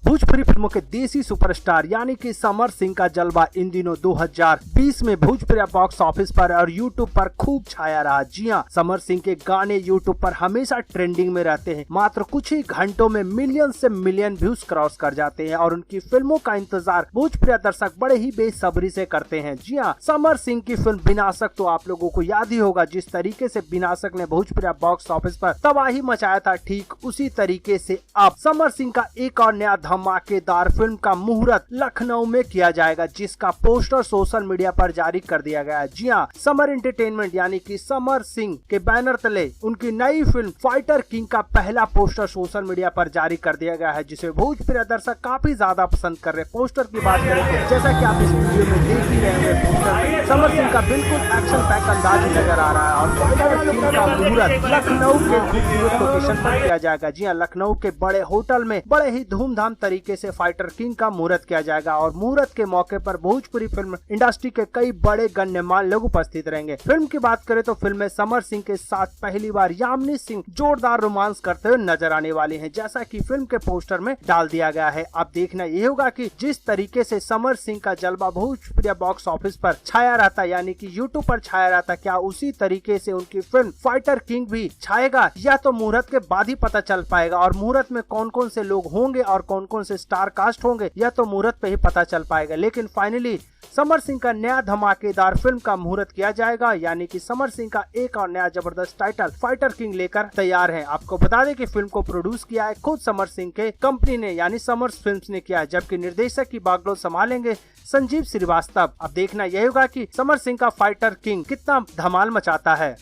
भोजपुरी फिल्मों के देसी सुपरस्टार यानी कि समर सिंह का जलवा इन दिनों 2020 में भोजपुरी बॉक्स ऑफिस पर और यूट्यूब पर खूब छाया रहा। जी हाँ, समर सिंह के गाने यूट्यूब पर हमेशा ट्रेंडिंग में रहते हैं। मात्र कुछ ही घंटों में मिलियन से मिलियन व्यूज क्रॉस कर जाते हैं और उनकी फिल्मों का इंतजार भोजपुरी दर्शक बड़े ही बेसब्री से करते हैं। जी हाँ, समर सिंह की फिल्म विनाशक तो आप लोगों को याद ही होगा। जिस तरीके से विनाशक ने भोजपुरी बॉक्स ऑफिस पर तबाही मचाया था, ठीक उसी तरीके से अब समर सिंह का एक और नया धमाकेदार फिल्म का मुहूर्त लखनऊ में किया जाएगा, जिसका पोस्टर सोशल मीडिया पर जारी कर दिया गया है। जी हाँ, समर एंटरटेनमेंट यानी कि समर सिंह के बैनर तले उनकी नई फिल्म फाइटर किंग का पहला पोस्टर सोशल मीडिया पर जारी कर दिया गया है, जिसे भोजपुरी दर्शक काफी ज्यादा पसंद कर रहे हैं। पोस्टर की बात करें तो जैसा कि आप इस वीडियो में देख ही रहे हैं, पोस्टर में समर सिंह का बिल्कुल एक्शन पैक अंदाज नजर आ रहा है और फाइटर किंग का मुहूर्त लखनऊ के खूबसूरत लोकेशन पर किया जाएगा। जी हाँ, लखनऊ के बड़े होटल में बड़े ही धूमधाम तरीके से फाइटर किंग का मुहूर्त किया जाएगा और मुहूर्त के मौके पर भोजपुरी फिल्म इंडस्ट्री के कई बड़े गण्यमान्य लोग उपस्थित रहेंगे। फिल्म की बात करें तो फिल्म में समर सिंह के साथ पहली बार यामिनी सिंह जोरदार रोमांस करते हुए नजर आने वाले हैं, जैसा कि फिल्म के पोस्टर में डाल दिया गया है। अब देखना ये होगा कि जिस तरीके से समर सिंह का जलवा भोजपुरी बॉक्स ऑफिस पर छाया रहता, यानी कि यूट्यूब पर छाया रहता, क्या उसी तरीके से उनकी फिल्म फाइटर किंग भी छाएगा, या तो मुहूर्त के बाद ही पता चल पाएगा। और मुहूर्त में कौन कौन से लोग होंगे और कौन कौन से स्टार कास्ट होंगे, यह तो मुहूर्त पे ही पता चल पाएगा। लेकिन फाइनली समर सिंह का नया धमाकेदार फिल्म का मुहूर्त किया जाएगा, यानी कि समर सिंह का एक और नया जबरदस्त टाइटल फाइटर किंग लेकर तैयार है। आपको बता दें कि फिल्म को प्रोड्यूस किया है खुद समर सिंह के कंपनी ने यानी समर फिल्म्स ने किया है, जबकि निर्देशक की बागडोर संभालेंगे संजीव श्रीवास्तव। अब देखना यह होगा कि समर सिंह का फाइटर किंग कितना धमाल मचाता है।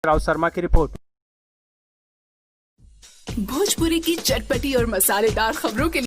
राव शर्मा की रिपोर्ट। भोजपुरी की चटपटी और मसालेदार खबरों के लिए